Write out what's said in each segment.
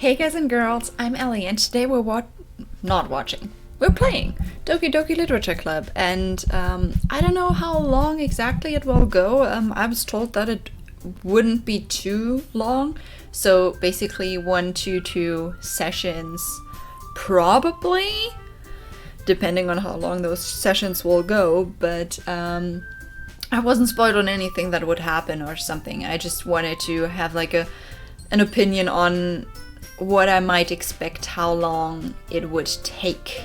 Hey guys and girls, I'm Allie, and today we're we're playing Doki Doki Literature Club, and I don't know how long exactly it will go. I was told that it wouldn't be too long, so basically 1 to 2 sessions, probably, depending on how long those sessions will go, but I wasn't spoiled on anything that would happen or something. I just wanted to have like an opinion on what I might expect, how long it would take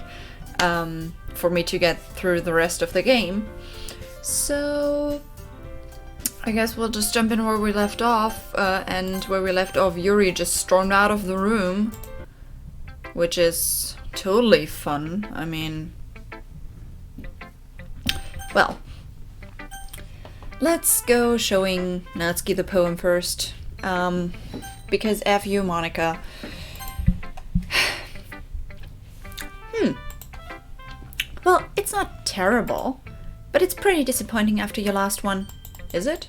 for me to get through the rest of the game. So I guess we'll just jump in where we left off, and where we left off, Yuri just stormed out of the room, which is totally fun. I mean, well, let's go showing Natsuki the poem first, because F you, Monika. Well, it's not terrible, but it's pretty disappointing after your last one. Is it?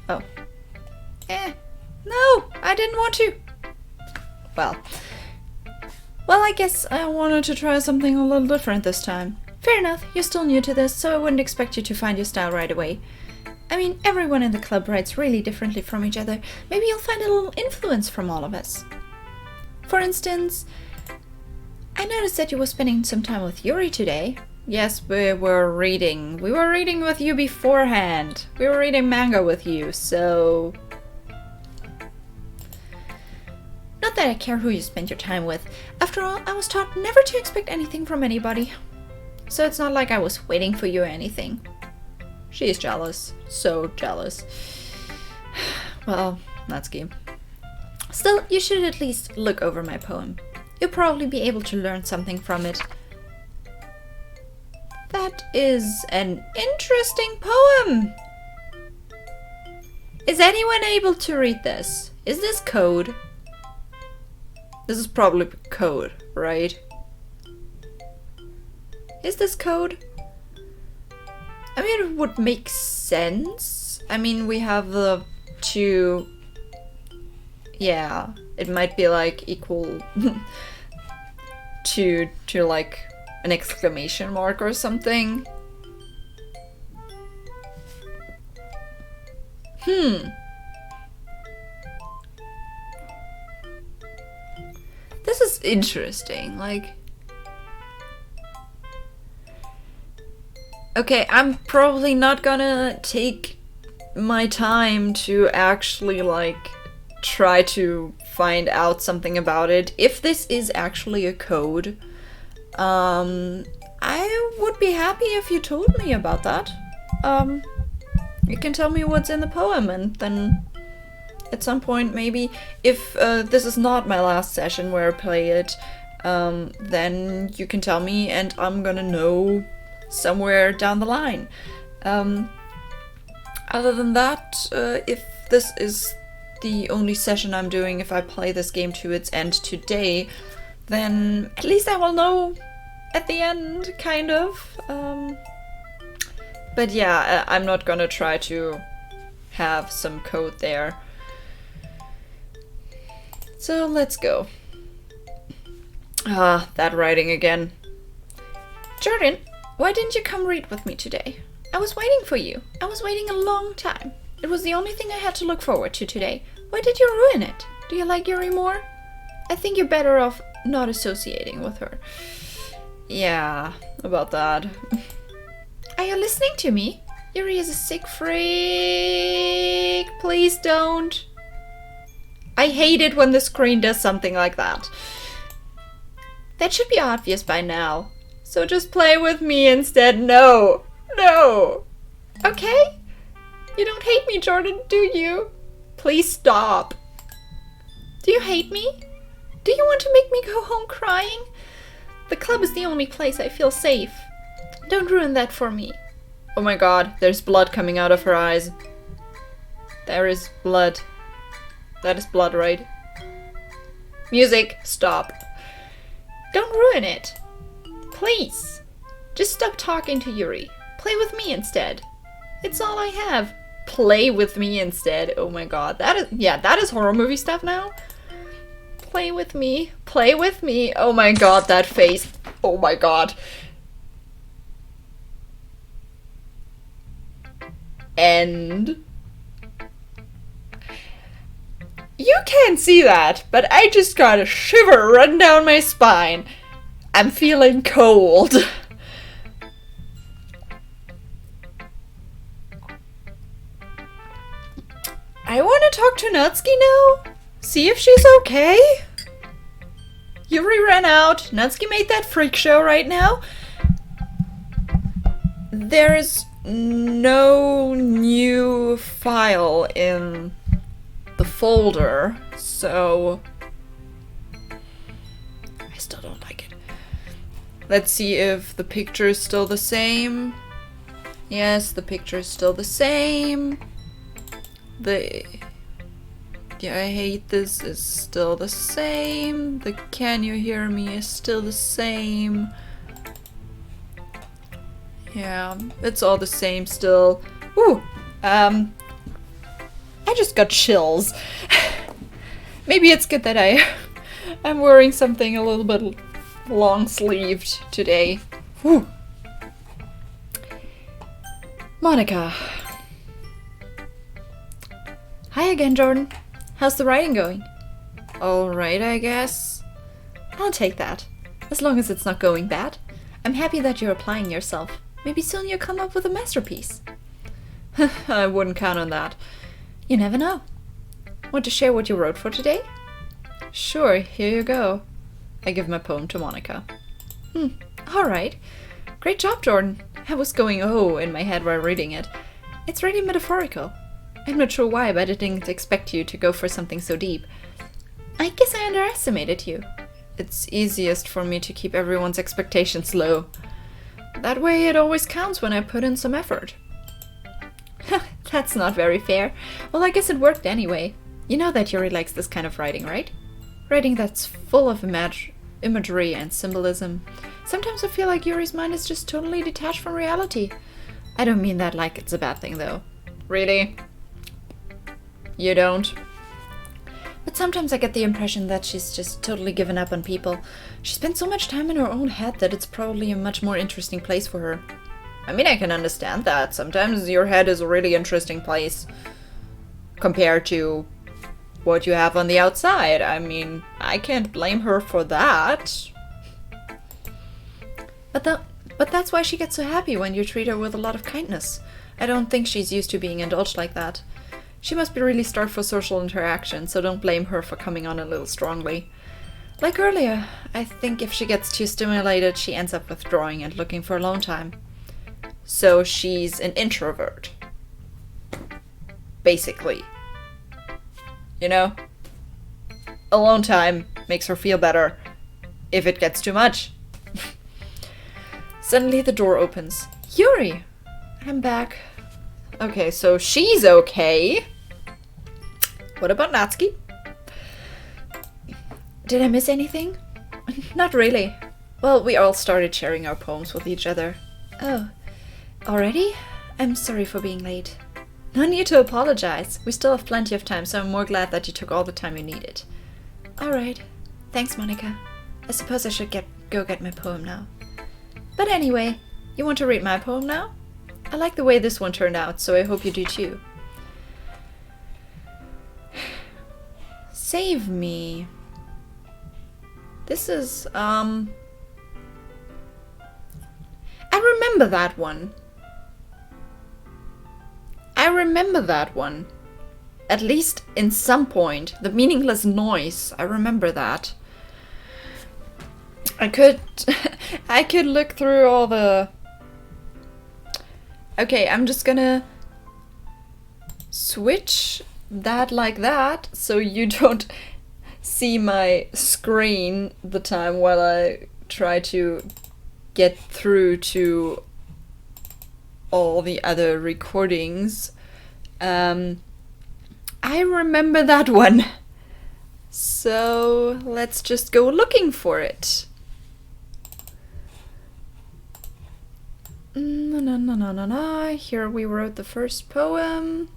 Oh. No, I didn't want to. Well, I guess I wanted to try something a little different this time. Fair enough, you're still new to this, so I wouldn't expect you to find your style right away. I mean, everyone in the club writes really differently from each other. Maybe you'll find a little influence from all of us. For instance, I noticed that you were spending some time with Yuri today. Yes, we were reading. We were reading with you beforehand. We were reading manga with you, so... Not that I care who you spend your time with. After all, I was taught never to expect anything from anybody. So it's not like I was waiting for you or anything. She is jealous. So jealous. Well, Natsuki. Still, you should at least look over my poem. You'll probably be able to learn something from it. That is an interesting poem! Is anyone able to read this? Is this code? This is probably code, right? Is this code? I mean, it would make sense. I mean, we have the two... Yeah, it might be like equal to like an exclamation mark or something. This is interesting, like... Okay, I'm probably not gonna take my time to actually, like, try to find out something about it. If this is actually a code, I would be happy if you told me about that. You can tell me what's in the poem, and then at some point, maybe, if this is not my last session where I play it, then you can tell me and I'm gonna know somewhere down the line. Other than that, if this is the only session I'm doing, if I play this game to its end today, then at least I will know at the end, kind of. But yeah, I'm not gonna try to have some code there. So let's go. That writing again. Jordan, why didn't you come read with me today? I was waiting for you. I was waiting a long time. It was the only thing I had to look forward to today. Why did you ruin it? Do you like Yuri more? I think you're better off not associating with her. Yeah, about that. Are you listening to me? Yuri is a sick freak. Please don't. I hate it when the screen does something like that. That should be obvious by now. So just play with me instead. No. No. Okay? You don't hate me, Jordan, do you? Please stop. Do you hate me? Do you want to make me go home crying? The club is the only place I feel safe. Don't ruin that for me. Oh my god, there's blood coming out of her eyes. There is blood. That is blood, right? Music, stop. Don't ruin it. Please. Just stop talking to Yuri. Play with me instead. It's all I have. Play with me instead. Oh my god. That is horror movie stuff now. Play with me. Play with me. Oh my god, that face. Oh my god. And you can't see that, but I just got a shiver run down my spine. I'm feeling cold. I want to talk to Natsuki now. See if she's okay. Yuri ran out. Natsuki made that freak show right now. There's no new file in the folder, so I still don't like it. Let's see if the picture is still the same. Yes, the picture is still the same. Yeah, I hate this is still the same. The can you hear me is still the same. Yeah, it's all the same still. Ooh, I just got chills. Maybe it's good that I'm wearing something a little bit long-sleeved today. Whew. Monika. Hi again, Jordan. How's the writing going? Alright, I guess. I'll take that. As long as it's not going bad. I'm happy that you're applying yourself. Maybe soon you'll come up with a masterpiece. I wouldn't count on that. You never know. Want to share what you wrote for today? Sure, here you go. I give my poem to Monika. Alright. Great job, Jordan. I was going oh in my head while reading it. It's really metaphorical. I'm not sure why, but I didn't expect you to go for something so deep. I guess I underestimated you. It's easiest for me to keep everyone's expectations low. That way it always counts when I put in some effort. That's not very fair. Well, I guess it worked anyway. You know that Yuri likes this kind of writing, right? Writing that's full of imagery and symbolism. Sometimes I feel like Yuri's mind is just totally detached from reality. I don't mean that like it's a bad thing, though. Really? You don't? But sometimes I get the impression that she's just totally given up on people. She spends so much time in her own head that it's probably a much more interesting place for her. I mean, I can understand that. Sometimes your head is a really interesting place compared to what you have on the outside. I mean, I can't blame her for that. But that's why she gets so happy when you treat her with a lot of kindness. I don't think she's used to being indulged like that. She must be really starved for social interaction, so don't blame her for coming on a little strongly. Like earlier, I think if she gets too stimulated, she ends up withdrawing and looking for alone time. So she's an introvert. Basically. You know? Alone time makes her feel better if it gets too much. Suddenly the door opens. Yuri! I'm back. Okay, so she's okay. What about Natsuki? Did I miss anything? Not really. Well, we all started sharing our poems with each other. Oh, already? I'm sorry for being late. No need to apologize. We still have plenty of time, so I'm more glad that you took all the time you needed. Alright. Thanks, Monika. I suppose I should go get my poem now. But anyway, you want to read my poem now? I like the way this one turned out, so I hope you do too. Save me. This is, I remember that one. I remember that one. At least in some point. The meaningless noise. I remember that. I could look through all the... Okay, I'm just gonna switch that like that so you don't see my screen the time while I try to get through to all the other recordings. I remember that one. So let's just go looking for it. Here we wrote the first poem.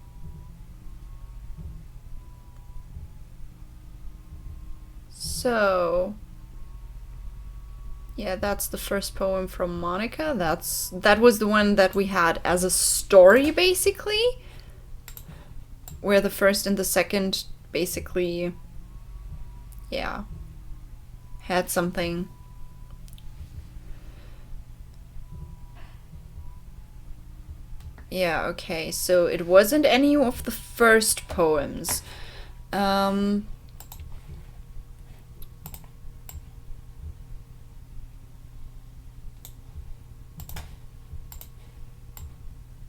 So... yeah, that's the first poem from Monika. That was the one that we had as a story, basically. Where the first and the second basically, yeah, had something. Yeah, okay, so it wasn't any of the first poems.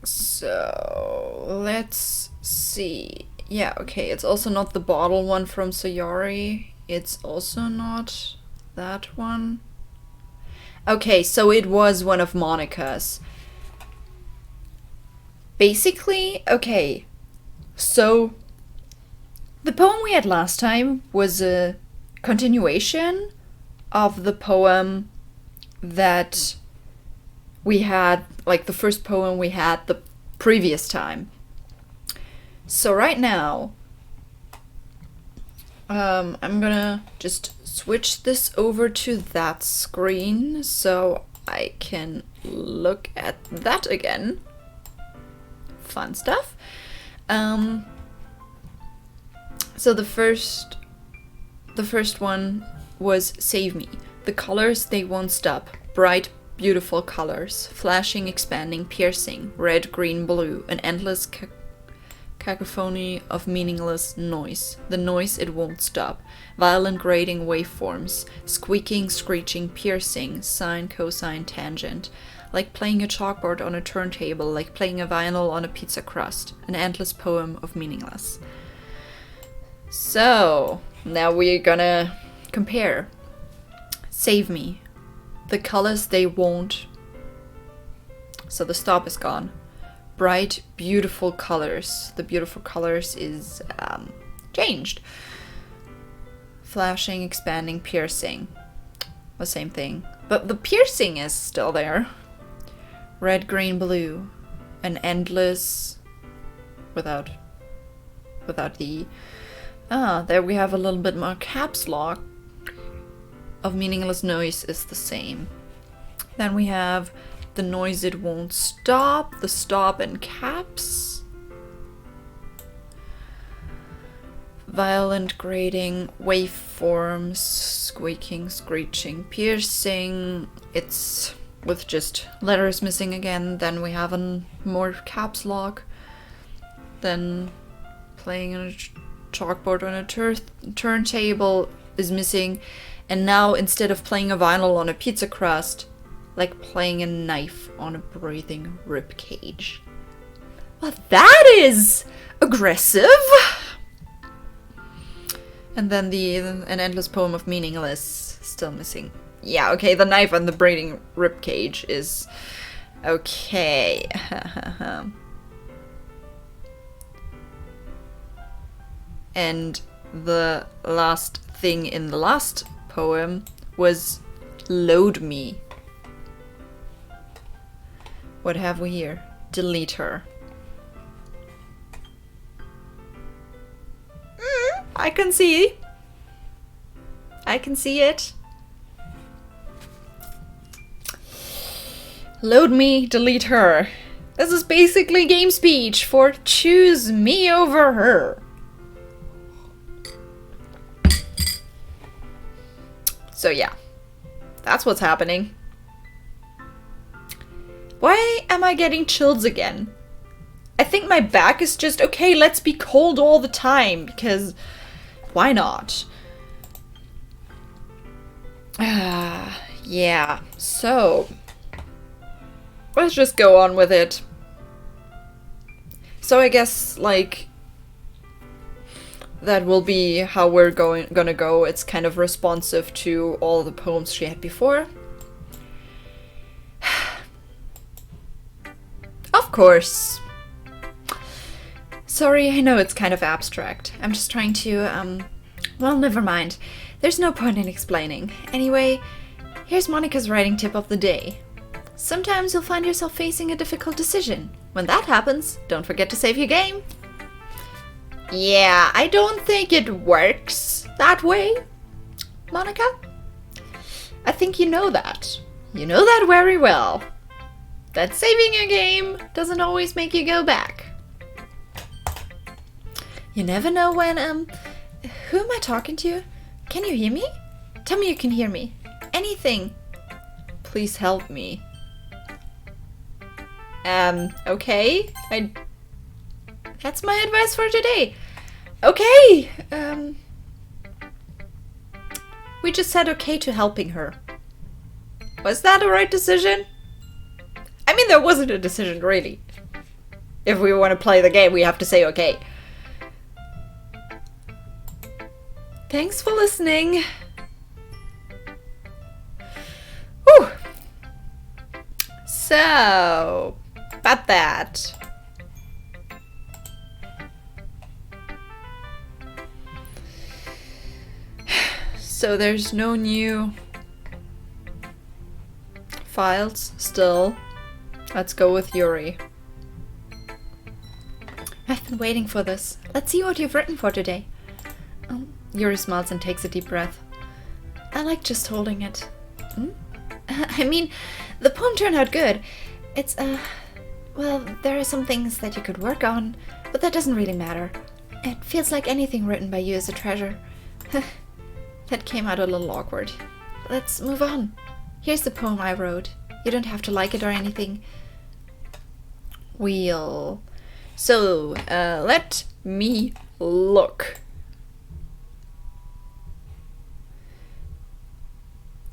So, let's see. Yeah, okay, it's also not the bottle one from Sayori. It's also not that one. Okay, so it was one of Monika's. Basically, okay, so the poem we had last time was a continuation of the poem that we had, like the first poem we had the previous time. So right now, I'm gonna just switch this over to that screen so I can look at that again. Fun stuff. So the first one was Save Me. The colors, they won't stop. Bright, beautiful colors. Flashing, expanding, piercing. Red, green, blue. An endless cacophony of meaningless noise. The noise, it won't stop. Violent grating waveforms. Squeaking, screeching, piercing. Sine, cosine, tangent. Like playing a chalkboard on a turntable, like playing a vinyl on a pizza crust. An endless poem of meaningless. So, now we're gonna compare. Save Me. The colors, they won't. So the stop is gone. Bright, beautiful colors. The beautiful colors is changed. Flashing, expanding, piercing. The same thing. But the piercing is still there. Red, green, blue. An endless... without the... there we have a little bit more caps lock. Of meaningless noise is the same. Then we have the noise, it won't stop. The stop in caps. Violent grating, waveforms, squeaking, screeching, piercing. It's with just letters missing again. Then we have a more caps lock. Then playing on a chalkboard on a turntable is missing. And now instead of playing a vinyl on a pizza crust, like playing a knife on a breathing rib cage. Well, that is aggressive! And then an endless poem of meaningless, still missing. Yeah, okay, the knife on the breathing rib cage is okay. And the last thing in the last poem was Load Me. What have we here? Delete her. I can see. I can see it. Load me, delete her. This is basically game speech for choose me over her. So yeah, that's what's happening. Why am I getting chills again? I think my back is just, okay, let's be cold all the time, because why not? Yeah, so let's just go on with it. So I guess, like, that will be how we're gonna go. It's kind of responsive to all the poems she had before. Of course. Sorry, I know it's kind of abstract. I'm just trying to, well, never mind. There's no point in explaining. Anyway, here's Monika's writing tip of the day. Sometimes you'll find yourself facing a difficult decision. When that happens, don't forget to save your game. Yeah, I don't think it works that way. Monika? I think you know that. You know that very well. That saving a game doesn't always make you go back. You never know when, who am I talking to? Can you hear me? Tell me you can hear me. Anything. Please help me. Okay. That's my advice for today. Okay. We just said okay to helping her. Was that the right decision? I mean, there wasn't a decision, really. If we want to play the game, we have to say okay. Thanks for listening. Whew. So, about that. So there's no new files still. Let's go with Yuri. I've been waiting for this. Let's see what you've written for today. Yuri smiles and takes a deep breath. I like just holding it. I mean, the poem turned out good. It's, well, there are some things that you could work on, but that doesn't really matter. It feels like anything written by you is a treasure. That came out a little awkward. Let's move on. Here's the poem I wrote. You don't have to like it or anything. So, let me look.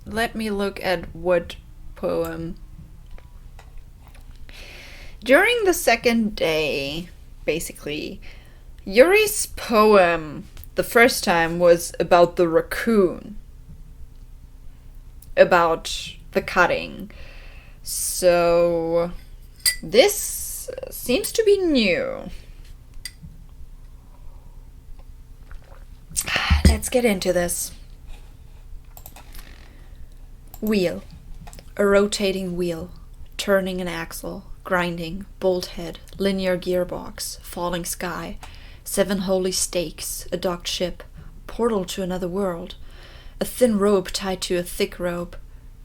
Let me look at what poem. During the second day, basically, Yuri's poem the first time was about the raccoon. About the cutting. So, this seems to be new. Let's get into this. Wheel. A rotating wheel. Turning an axle. Grinding. Bolt head. Linear gearbox. Falling sky. 7 holy stakes. A docked ship. Portal to another world. A thin rope tied to a thick rope.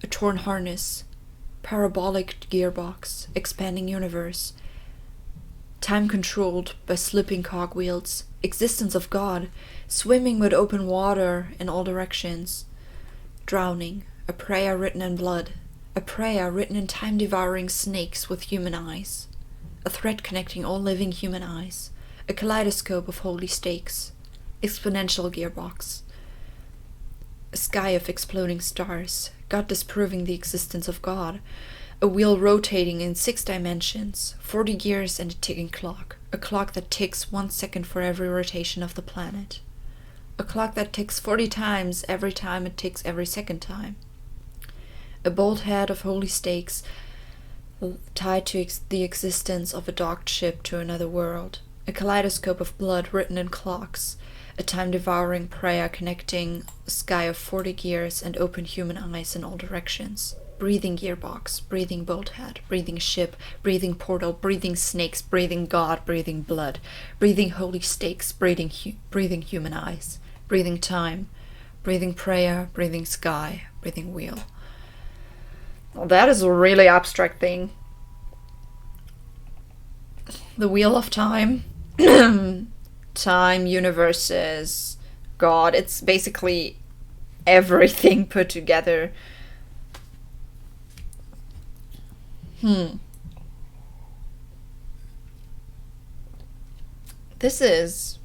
A torn harness. Parabolic gearbox. Expanding universe. Time controlled by slipping cogwheels. Existence of God. Swimming with open water in all directions. Drowning. A prayer written in blood. A prayer written in time-devouring snakes with human eyes. A thread connecting all living human eyes. A kaleidoscope of holy stakes. Exponential gearbox. A sky of exploding stars. God disproving the existence of God. A wheel rotating in 6 dimensions. 40 gears and a ticking clock. A clock that ticks 1 second for every rotation of the planet. A clock that ticks 40 times every time it ticks every second time. A bolt head of holy stakes tied to the existence of a docked ship to another world. A kaleidoscope of blood written in clocks. A time-devouring prayer connecting a sky of 40 gears and open human eyes in all directions. Breathing gearbox, breathing bolt head, breathing ship, breathing portal, breathing snakes, breathing God, breathing blood, breathing holy stakes, breathing human eyes, breathing time, breathing prayer, breathing sky, breathing wheel. Well, that is a really abstract thing. The wheel of time. Time, universes, God. It's basically everything put together. This is...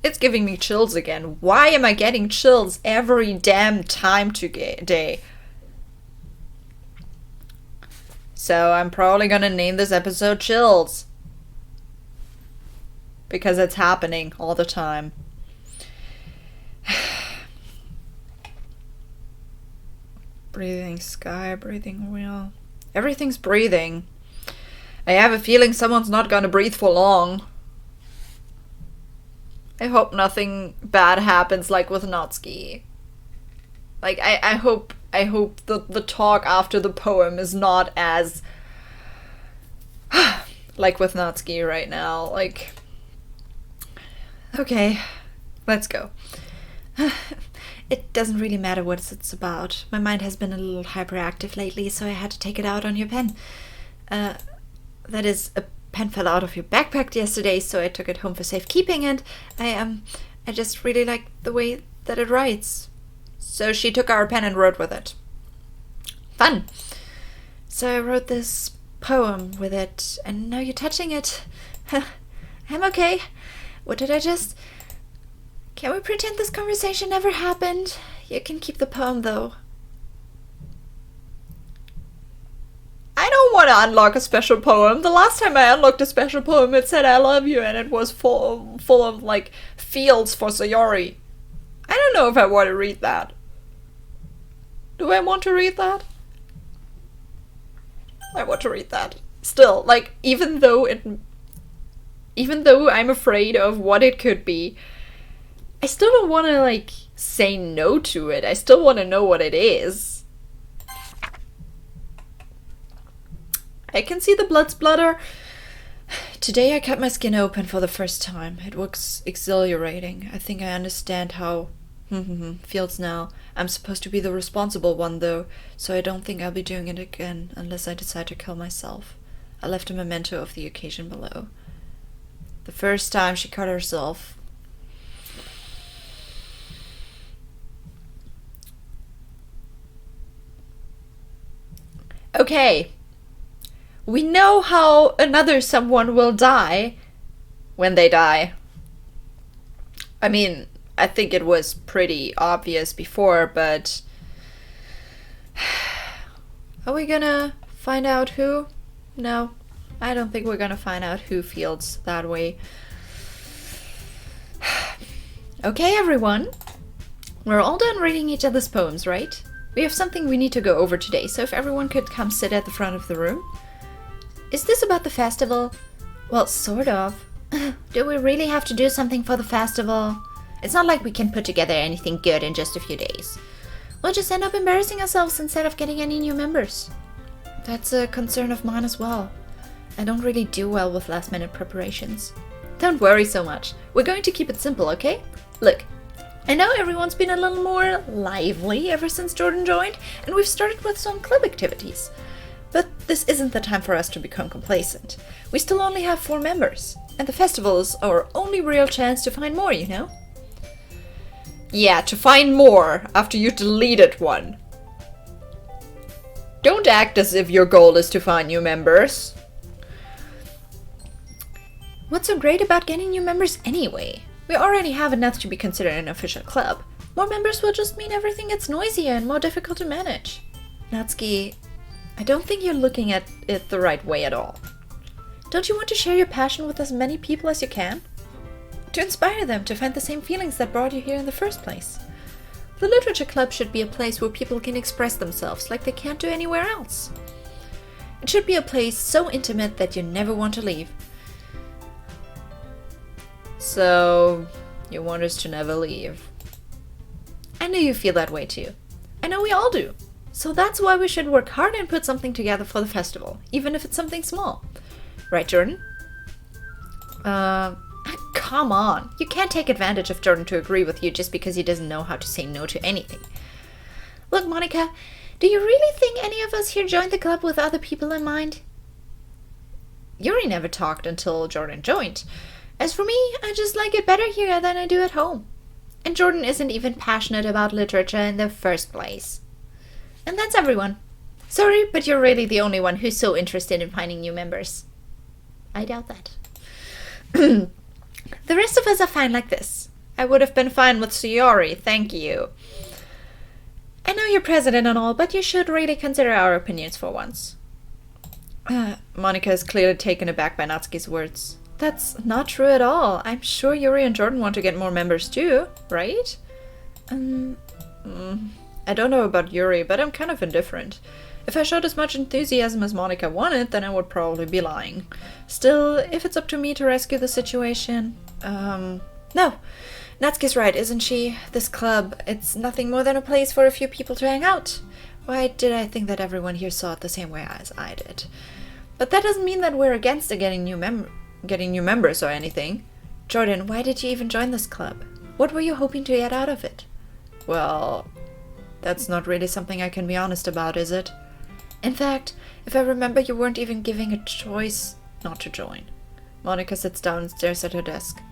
It's giving me chills again. Why am I getting chills every damn time today? So I'm probably gonna name this episode Chills. Because it's happening all the time. Breathing sky, breathing wheel. Everything's breathing. I have a feeling someone's not gonna breathe for long. I hope nothing bad happens like with Natsuki. Like, I hope the talk after the poem is not as like with Natsuki right now. Like, okay, let's go. It doesn't really matter what it's about. My mind has been a little hyperactive lately, so I had to take it out on your pen. That is, a pen fell out of your backpack yesterday, so I took it home for safekeeping, and I just really like the way that it writes. So she took our pen and wrote with it. Fun! So I wrote this poem with it, and now you're touching it. I'm okay. What did I just... Can we pretend this conversation never happened? You can keep the poem, though. I don't want to unlock a special poem. The last time I unlocked a special poem, it said I love you, and it was full of, like, fields for Yuri. I don't know if I want to read that. Do I want to read that? I want to read that. Still, like, even though I'm afraid of what it could be, I still don't want to, like, say no to it. I still want to know what it is. I can see the blood splatter. Today I cut my skin open for the first time. It was exhilarating. I think I understand how feels now. I'm supposed to be the responsible one, though, so I don't think I'll be doing it again unless I decide to kill myself. I left a memento of the occasion below. The first time she cut herself. Okay. We know how another someone will die when they die. I mean, I think it was pretty obvious before, but... Are we gonna find out who? No, I don't think we're gonna find out who feels that way. Okay, everyone. We're all done reading each other's poems, right? We have something we need to go over today, so if everyone could come sit at the front of the room. Is this about the festival? Well, sort of. Do we really have to do something for the festival? It's not like we can put together anything good in just a few days. We'll just end up embarrassing ourselves instead of getting any new members. That's a concern of mine as well. I don't really do well with last-minute preparations. Don't worry so much. We're going to keep it simple, okay? Look, I know everyone's been a little more lively ever since Jordan joined, and we've started with some club activities. But this isn't the time for us to become complacent. We still only have 4 members, and the festival is our only real chance to find more, you know? Yeah, to find more after you deleted one. Don't act as if your goal is to find new members. What's so great about getting new members anyway? We already have enough to be considered an official club. More members will just mean everything gets noisier and more difficult to manage. Natsuki, I don't think you're looking at it the right way at all. Don't you want to share your passion with as many people as you can? To inspire them to find the same feelings that brought you here in the first place. The literature club should be a place where people can express themselves like they can't do anywhere else. It should be a place so intimate that you never want to leave. So, you want us to never leave. I know you feel that way too. I know we all do. So that's why we should work hard and put something together for the festival, even if it's something small. Right, Jordan? Come on. You can't take advantage of Jordan to agree with you just because he doesn't know how to say no to anything. Look, Monika, do you really think any of us here joined the club with other people in mind? Yuri never talked until Jordan joined. As for me, I just like it better here than I do at home. And Jordan isn't even passionate about literature in the first place. And that's everyone. Sorry, but you're really the only one who's so interested in finding new members. I doubt that. The rest of us are fine like this. I would have been fine with Yuri, thank you. I know you're president and all, but you should really consider our opinions for once. Monika is clearly taken aback by Natsuki's words. That's not true at all. I'm sure Yuri and Jordan want to get more members too, right? I don't know about Yuri, but I'm kind of indifferent. If I showed as much enthusiasm as Monika wanted, then I would probably be lying. Still, if it's up to me to rescue the situation... No. Natsuki's right, isn't she? This club, it's nothing more than a place for a few people to hang out. Why did I think that everyone here saw it the same way as I did? But that doesn't mean that we're against getting new members or anything. Jordan, why did you even join this club? What were you hoping to get out of it? Well, that's not really something I can be honest about, is it? In fact, if I remember, you weren't even giving a choice not to join. Monika sits down and stares at her desk.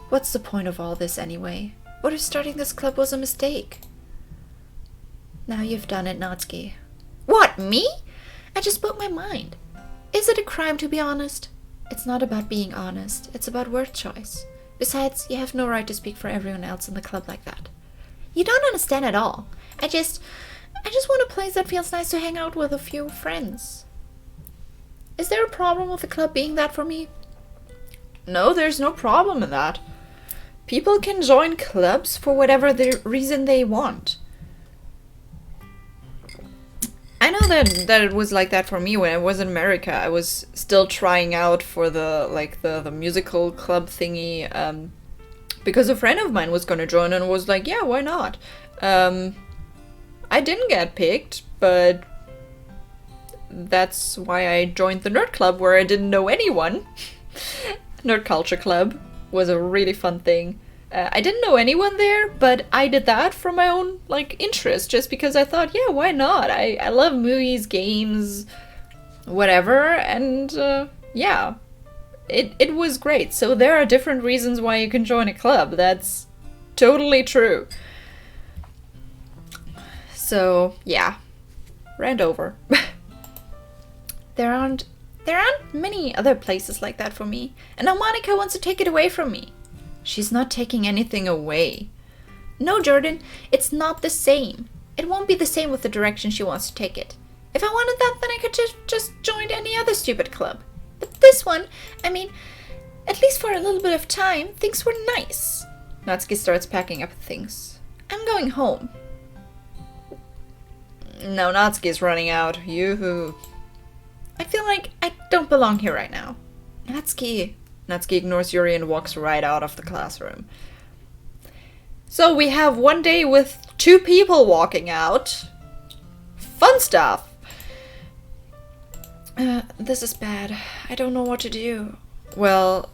What's the point of all this anyway? What if starting this club was a mistake? Now you've done it, Natsuki. What, me? I just spoke my mind. Is it a crime to be honest? It's not about being honest. It's about word choice. Besides, you have no right to speak for everyone else in the club like that. You don't understand at all. I just want a place that feels nice to hang out with a few friends. Is there a problem with the club being that for me? No, there's no problem in that. People can join clubs for whatever the reason they want. I know that it was like that for me when I was in America. I was still trying out for the musical club thingy, because a friend of mine was gonna join and was like, yeah, why not? I didn't get picked, but that's why I joined the nerd club where I didn't know anyone. Nerd culture club was a really fun thing. I didn't know anyone there, but I did that for my own interest, just because I thought, yeah, why not? I love movies, games, whatever, and yeah, it was great. So there are different reasons why you can join a club. That's totally true. So yeah, rant over. There aren't many other places like that for me, and now Monika wants to take it away from me. She's not taking anything away. No, Jordan, it's not the same. It won't be the same with the direction she wants to take it. If I wanted that, then I could just join any other stupid club. But this one, I mean, at least for a little bit of time, things were nice. Natsuki starts packing up things. I'm going home. No, Natsuki's running out. Yoo-hoo. I feel like I don't belong here right now. Natsuki ignores Yuri and walks right out of the classroom. So we have one day with 2 people walking out. Fun stuff. This is bad. I don't know what to do. Well,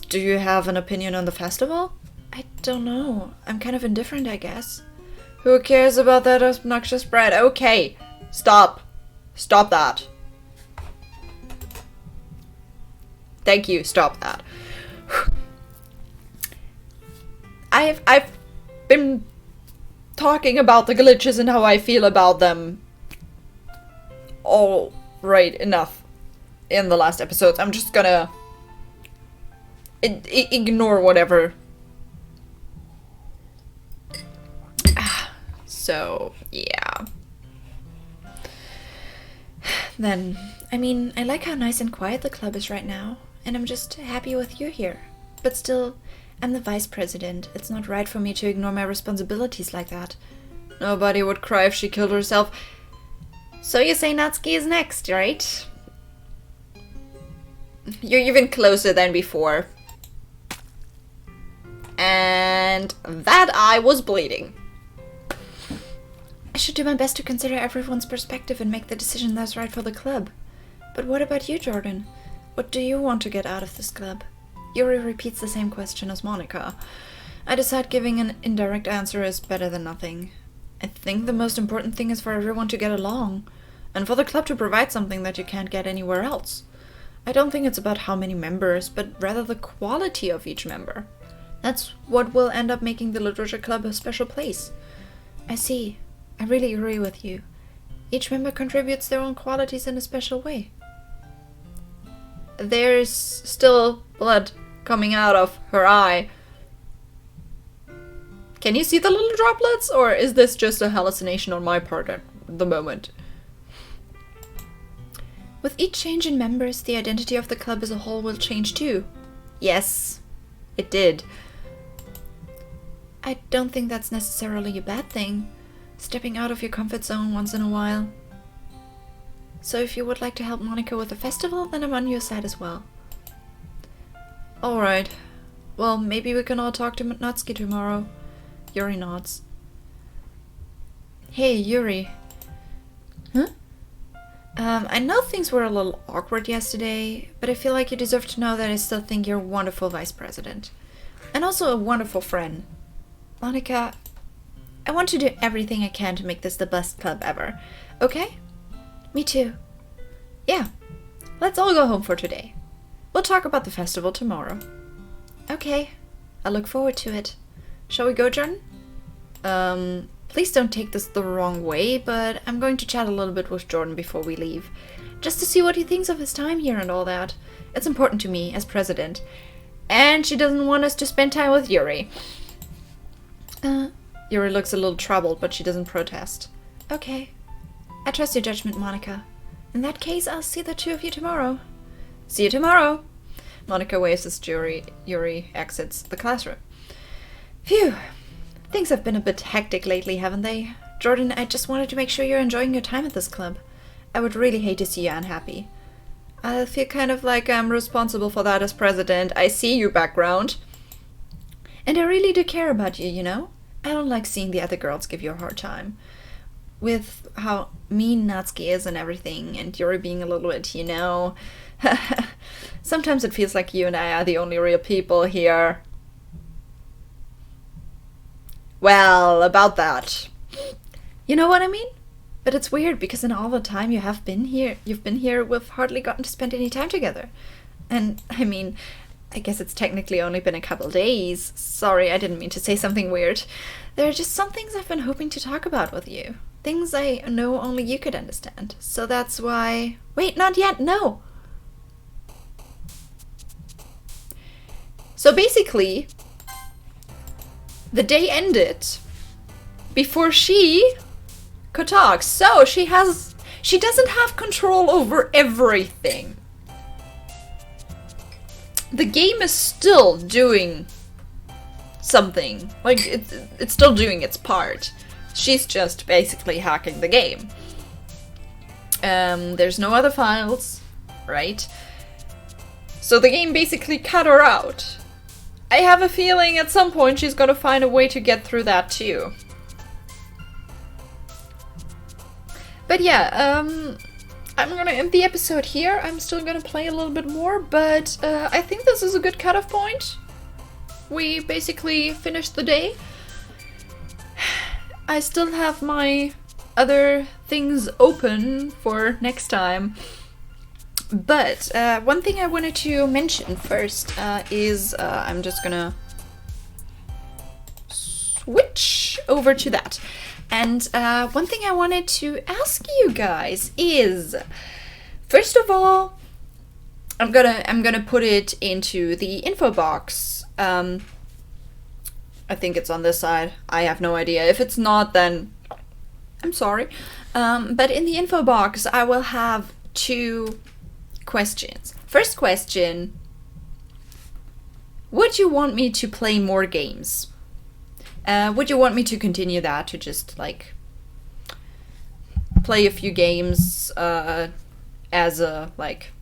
do you have an opinion on the festival? I don't know. I'm kind of indifferent, I guess. Who cares about that obnoxious brat? Okay, stop. Stop that. Thank you, stop that. I've been talking about the glitches and how I feel about them all right enough in the last episodes. I'm just gonna ignore whatever. So, yeah. Then, I mean, I like how nice and quiet the club is right now. And I'm just happy with you here. But still, I'm the vice president. It's not right for me to ignore my responsibilities like that. Nobody would cry if she killed herself. So you say Natsuki is next, right? You're even closer than before. And that eye was bleeding. I should do my best to consider everyone's perspective and make the decision that's right for the club. But what about you, Jordan? What do you want to get out of this club? Yuri repeats the same question as Monika. I decide giving an indirect answer is better than nothing. I think the most important thing is for everyone to get along, and for the club to provide something that you can't get anywhere else. I don't think it's about how many members, but rather the quality of each member. That's what will end up making the Literature Club a special place. I see. I really agree with you. Each member contributes their own qualities in a special way. There's still blood coming out of her eye. Can you see the little droplets, or is this just a hallucination on my part at the moment? With each change in members, the identity of the club as a whole will change too. Yes, it did. I don't think that's necessarily a bad thing. Stepping out of your comfort zone once in a while. So if you would like to help Monika with the festival, then I'm on your side as well. Alright. Well, maybe we can all talk to Natsuki tomorrow. Yuri nods. Hey, Yuri. Huh? I know things were a little awkward yesterday, but I feel like you deserve to know that I still think you're a wonderful vice president. And also a wonderful friend. Monika, I want to do everything I can to make this the best club ever. Okay? Me too. Yeah. Let's all go home for today. We'll talk about the festival tomorrow. Okay. I look forward to it. Shall we go, Jordan? Please don't take this the wrong way, but I'm going to chat a little bit with Jordan before we leave. Just to see what he thinks of his time here and all that. It's important to me as president. And she doesn't want us to spend time with Yuri. Yuri looks a little troubled, but she doesn't protest. Okay. I trust your judgment, Monika. In that case, I'll see the two of you tomorrow. See you tomorrow. Monika waves as Yuri exits the classroom. Phew. Things have been a bit hectic lately, haven't they? Jordan, I just wanted to make sure you're enjoying your time at this club. I would really hate to see you unhappy. I feel kind of like I'm responsible for that as president. I see you, background. And I really do care about you, you know? I don't like seeing the other girls give you a hard time. With how mean Natsuki is and everything, and Yuri being a little bit, you know... Sometimes it feels like you and I are the only real people here. Well, about that. You know what I mean? But it's weird, because in all the time you've been here, we've hardly gotten to spend any time together. And, I mean, I guess it's technically only been a couple days. Sorry, I didn't mean to say something weird. There are just some things I've been hoping to talk about with you. Things I know only you could understand. So that's why... Wait, not yet, no! So basically, the day ended before she could talk. So she doesn't have control over everything. The game is still doing something. Like, it's still doing its part. She's just basically hacking the game. There's no other files, right? So the game basically cut her out. I have a feeling at some point she's gonna find a way to get through that too. But yeah, I'm gonna end the episode here. I'm still gonna play a little bit more, but I think this is a good cutoff point. We basically finished the day. I still have my other things open for next time. But one thing I wanted to mention first is I'm just gonna switch over to that. And one thing I wanted to ask you guys is, first of all, I'm gonna put it into the info box. I think it's on this side. I have no idea. If it's not, then I'm sorry. But in the info box, I will have 2 questions. First question: would you want me to play more games? Would you want me to continue that, to just like play a few games as a like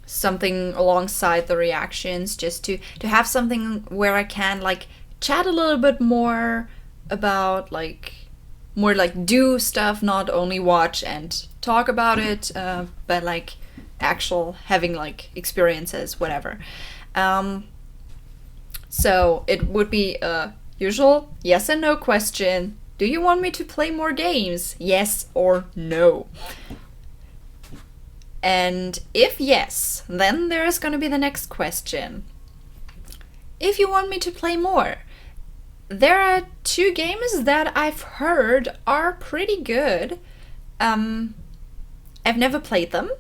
something alongside the reactions, just to have something where I can like chat a little bit more about like more like do stuff, not only watch and talk about it, but like actual having like experiences, whatever. So it would be a usual yes and no question. Do you want me to play more games? Yes or no. And if yes, then there is going to be the next question. If you want me to play more, there are 2 games that I've heard are pretty good. I've never played them.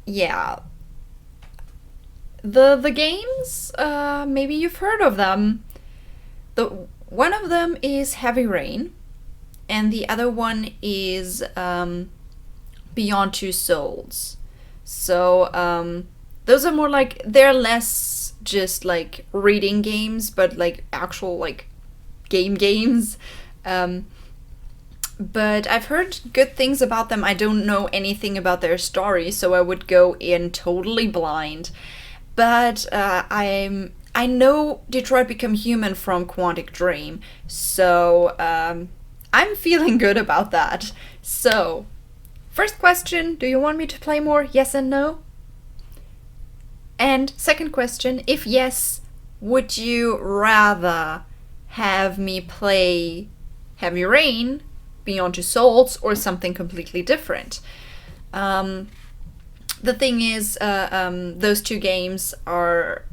Yeah. The games, maybe you've heard of them. One of them is Heavy Rain, and the other one is Bexond Two Souls. So those are more like, they're less just like reading games, but like actual like games. But I've heard good things about them. I don't know anything about their story, so I would go in totally blind. But I know Detroit Become Human from Quantic Dream, so I'm feeling good about that. So, first question, do you want me to play more? Yes and no? And second question, if yes, would you rather have me play Heavy Rain, Beyond Two Souls, or something completely different? The thing is, those two games are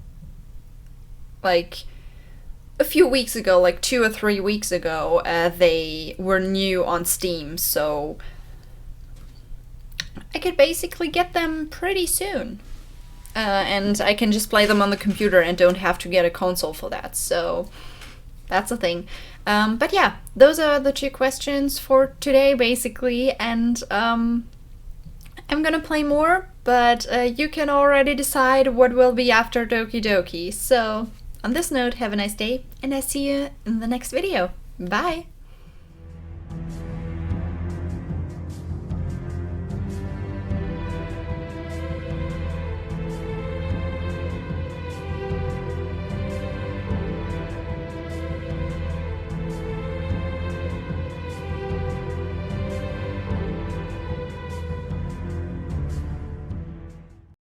like a few weeks ago, like 2 or 3 weeks ago, they were new on Steam, so I could basically get them pretty soon. And I can just play them on the computer and don't have to get a console for that, so that's a thing. But yeah, those are the 2 questions for today, basically, and I'm gonna play more, but you can already decide what will be after Doki Doki. So, on this note, have a nice day, and I see you in the next video. Bye!